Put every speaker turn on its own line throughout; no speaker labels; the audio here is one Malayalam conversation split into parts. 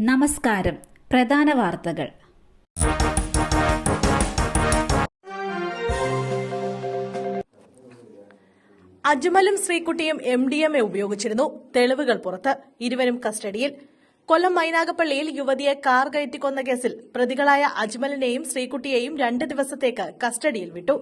നമസ്കാരം. പ്രധാന വാർത്തകൾ.
അജ്മലും ശ്രീകുട്ടിയും MDMA ഉപയോഗിച്ചിരുന്നു. തെളിവുകൾ പുറത്ത്. ഇരുവരും കസ്റ്റഡിയിൽ. കൊല്ലം മൈനാഗപ്പള്ളിയിൽ യുവതിയെ കാർ കയറ്റിക്കൊന്ന കേസിൽ പ്രതികളായ അജ്മലിനെയും ശ്രീകുട്ടിയെയും 2 ദിവസത്തേക്ക് കസ്റ്റഡിയിൽ വിട്ടു.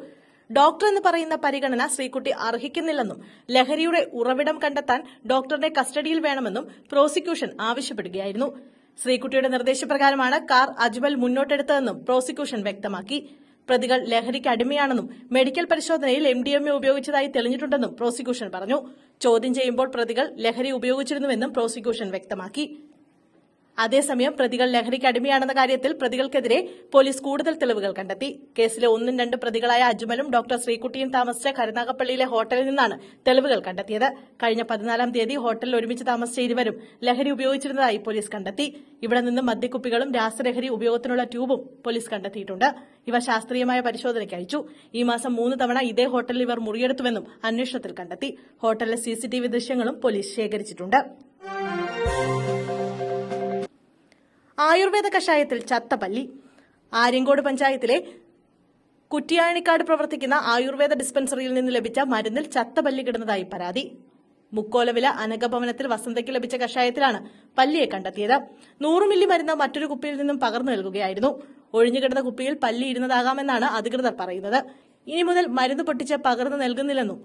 ഡോക്ടർ എന്ന് പറയുന്ന പരിഗണന ശ്രീകുട്ടി അർഹിക്കുന്നില്ലെന്നും ലഹരിയുടെ ഉറവിടം കണ്ടെത്താൻ ഡോക്ടറുടെ കസ്റ്റഡിയിൽ വേണമെന്നും പ്രോസിക്യൂഷൻ ആവശ്യപ്പെടുകയായിരുന്നു. ശ്രീകുട്ടിയുടെ നിർദ്ദേശപ്രകാരമാണ് കാർ അജ്മൽ മുന്നോട്ടെടുത്തതെന്നും പ്രോസിക്യൂഷൻ വ്യക്തമാക്കി. പ്രതികൾ ലഹരിക്ക് അടിമയാണെന്നും മെഡിക്കൽ പരിശോധനയിൽ MDMA ഉപയോഗിച്ചതായി തെളിഞ്ഞിട്ടുണ്ടെന്നും പ്രോസിക്യൂഷൻ പറഞ്ഞു. ചോദ്യം ചെയ്യുമ്പോൾ പ്രതികൾ ലഹരി ഉപയോഗിച്ചിരുന്നുവെന്നും പ്രോസിക്യൂഷൻ വ്യക്തമാക്കി. അതേസമയം പ്രതികൾ ലഹരിക്ക് അടിമയാണെന്ന കാര്യത്തിൽ പ്രതികൾക്കെതിരെ പോലീസ് കൂടുതൽ തെളിവുകൾ കണ്ടെത്തി. കേസിലെ 1, 2 പ്രതികളായ അജ്മലും ഡോക്ടർ ശ്രീകുട്ടിയും താമസിച്ച കരുനാഗപ്പള്ളിയിലെ ഹോട്ടലിൽ നിന്നാണ് തെളിവുകൾ കണ്ടെത്തിയത്. കഴിഞ്ഞ 14-ാം തീയതി ഹോട്ടലിൽ ഒരുമിച്ച് താമസിച്ച ഇരുവരും ലഹരി ഉപയോഗിച്ചിരുന്നതായി പോലീസ് കണ്ടെത്തി. ഇവിടെ നിന്നും മദ്യക്കുപ്പികളും രാസലഹരി ഉപയോഗത്തിനുള്ള ട്യൂബും പോലീസ് കണ്ടെത്തിയിട്ടുണ്ട്. ഇവ ശാസ്ത്രീയമായ പരിശോധനയ്ക്ക് അയച്ചു. ഈ മാസം 3 തവണ ഇതേ ഹോട്ടലിൽ ഇവർ മുറിയെടുത്തുവെന്നും അന്വേഷണത്തിൽ കണ്ടെത്തി. ഹോട്ടലിലെ CCTV ദൃശ്യങ്ങളും പോലീസ് ശേഖരിച്ചിട്ടുണ്ട്. ആയുർവേദ കഷായത്തിൽ ചത്തപല്ലി. ആര്യങ്കോട് പഞ്ചായത്തിലെ കുറ്റിയാണിക്കാട് പ്രവർത്തിക്കുന്ന ആയുർവേദ ഡിസ്പെൻസറിയിൽ നിന്ന് ലഭിച്ച മരുന്നിൽ ചത്തപല്ലി കിടന്നതായി പരാതി. മുക്കോലവില അനഘഭവനത്തിൽ വസന്തയ്ക്ക് ലഭിച്ച കഷായത്തിലാണ് പല്ലിയെ കണ്ടെത്തിയത്. 100 മില്ലി മരുന്ന് മറ്റൊരു കുപ്പിയിൽ നിന്നും പകർന്നു നൽകുകയായിരുന്നു. ഒഴിഞ്ഞുകിടന്ന കുപ്പിയിൽ പല്ലി ഇരുന്നതാകാമെന്നാണ് അധികൃതർ പറയുന്നത്. ഇനി മുതൽ മരുന്ന് പൊട്ടിച്ച് പകർന്നു നൽകുന്നില്ലെന്നും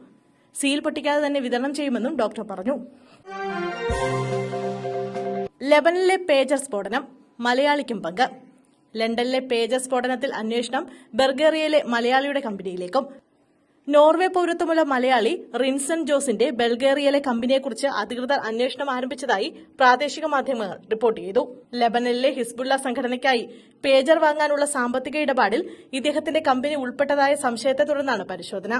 സീൽ പൊട്ടിക്കാതെ തന്നെ വിതരണം ചെയ്യുമെന്നും ഡോക്ടർ പറഞ്ഞു. ലെബനനിലെ പേജർ സ്ഫോടനം. മലയാളിക്കും പങ്ക്. ലണ്ടനിലെ പേജർ സ്ഫോടനത്തിൽ അന്വേഷണം ബൾഗേറിയയിലെ മലയാളിയുടെ കമ്പനിയിലേക്കും. നോർവേ പൌരത്വമുള്ള മലയാളി റിൻസൺ ജോസിന്റെ ബൾഗേറിയയിലെ കമ്പനിയെക്കുറിച്ച് അധികൃതർ അന്വേഷണം ആരംഭിച്ചതായി പ്രാദേശിക മാധ്യമങ്ങൾ റിപ്പോർട്ട് ചെയ്തു. ലെബനനിലെ ഹിസ്ബുള്ള സംഘടനയ്ക്കായി പേജർ വാങ്ങാനുള്ള സാമ്പത്തിക ഇടപാടിൽ ഇദ്ദേഹത്തിന്റെ കമ്പനി ഉൾപ്പെട്ടതായ സംശയത്തെ തുടർന്നാണ് പരിശോധന.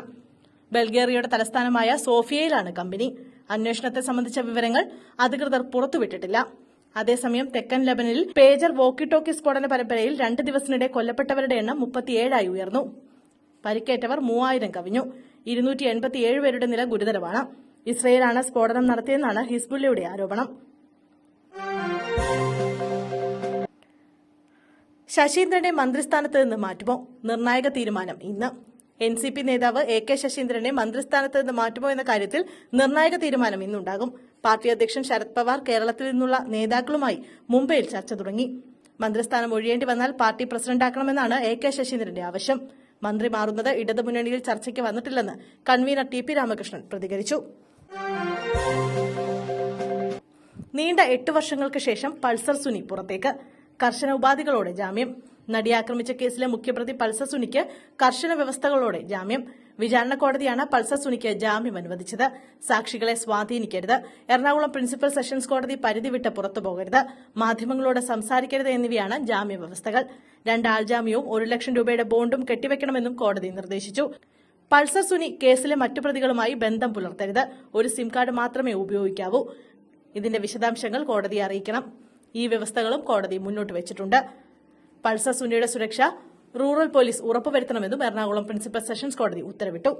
ബൾഗേറിയയുടെ തലസ്ഥാനമായ സോഫിയയിലാണ് കമ്പനി. അന്വേഷണത്തെ സംബന്ധിച്ച വിവരങ്ങൾ അധികൃതർ പുറത്തുവിട്ടിട്ടില്ല. അതേസമയം തെക്കൻ ലെബനനിൽ പേജർ വോക്കി ടോക്കി സ്ഫോടന പരമ്പരയിൽ 2 ദിവസത്തിനിടെ കൊല്ലപ്പെട്ടവരുടെ എണ്ണം 37 ഉയർന്നു. പരിക്കേറ്റവർ 3000 കവിഞ്ഞു. 287 പേരുടെ നില ഗുരുതരമാണ്. ഇസ്രയേലാണ് സ്ഫോടനം നടത്തിയെന്നാണ് ഹിസ്ബുള്ളയുടെ ആരോപണം. ശശീന്ദ്രനെ മന്ത്രിസ്ഥാനത്ത് നിന്ന് മാറ്റുമോ? നിർണായക തീരുമാനം ഇന്ന്. NCP നേതാവ് AK ശശീന്ദ്രനെ മന്ത്രിസ്ഥാനത്ത് നിന്ന് മാറ്റുമോ എന്ന കാര്യത്തിൽ നിർണായക തീരുമാനം ഇന്നുണ്ടാകും. പാർട്ടി അധ്യക്ഷൻ ശരത് പവാർ കേരളത്തിൽ നിന്നുള്ള നേതാക്കളുമായി മുംബൈയിൽ ചർച്ച തുടങ്ങി. മന്ത്രിസ്ഥാനം ഒഴിയേണ്ടി വന്നാൽ പാർട്ടി പ്രസിഡന്റാക്കണമെന്നാണ് AK ശശീന്ദ്രന്റെ ആവശ്യം. മന്ത്രി മാറുന്നത് ഇടതുമുന്നണിയിൽ ചർച്ചയ്ക്ക് വന്നിട്ടില്ലെന്ന് കൺവീനർ TP രാമകൃഷ്ണൻ പ്രതികരിച്ചു. നീണ്ട 8 വർഷങ്ങൾക്ക് ശേഷം പൾസർ സുനി പുറത്തേക്ക്. കർശന ഉപാധികളോടെ ജാമ്യം. നടിയെ ആക്രമിച്ച കേസിലെ മുഖ്യപ്രതി പൾസർ സുനിക്ക് കർശന വ്യവസ്ഥകളോടെ ജാമ്യം. വിചാരണ കോടതിയാണ് പൾസർ സുനിക്ക് ജാമ്യം അനുവദിച്ചത്. സാക്ഷികളെ സ്വാധീനിക്കരുത്, എറണാകുളം പ്രിൻസിപ്പൽ സെഷൻസ് കോടതി പരിധി വിട്ട് പുറത്തുപോകരുത്, മാധ്യമങ്ങളോട് സംസാരിക്കരുത് എന്നിവയാണ് ജാമ്യ വ്യവസ്ഥകൾ. 2 ആൾജാമ്യവും 1 ലക്ഷം രൂപയുടെ ബോണ്ടും കെട്ടിവെക്കണമെന്നും കോടതി നിർദ്ദേശിച്ചു. പൾസർ സുനി കേസിലെ മറ്റു പ്രതികളുമായി ബന്ധം പുലർത്തരുത്, ഒരു സിം കാർഡ് മാത്രമേ ഉപയോഗിക്കാവൂ. ഇതിന്റെ വിശദാംശങ്ങൾ കോടതിയെ അറിയിക്കണം. ഈ വ്യവസ്ഥകളും കോടതി മുന്നോട്ട് വെച്ചിട്ടുണ്ട്. പൾസർ സുനിയുടെ സുരക്ഷ റൂറൽ പോലീസ് ഉറപ്പുവരുത്തണമെന്നും എറണാകുളം പ്രിൻസിപ്പൽ സെഷൻസ് കോടതി ഉത്തരവിട്ടു.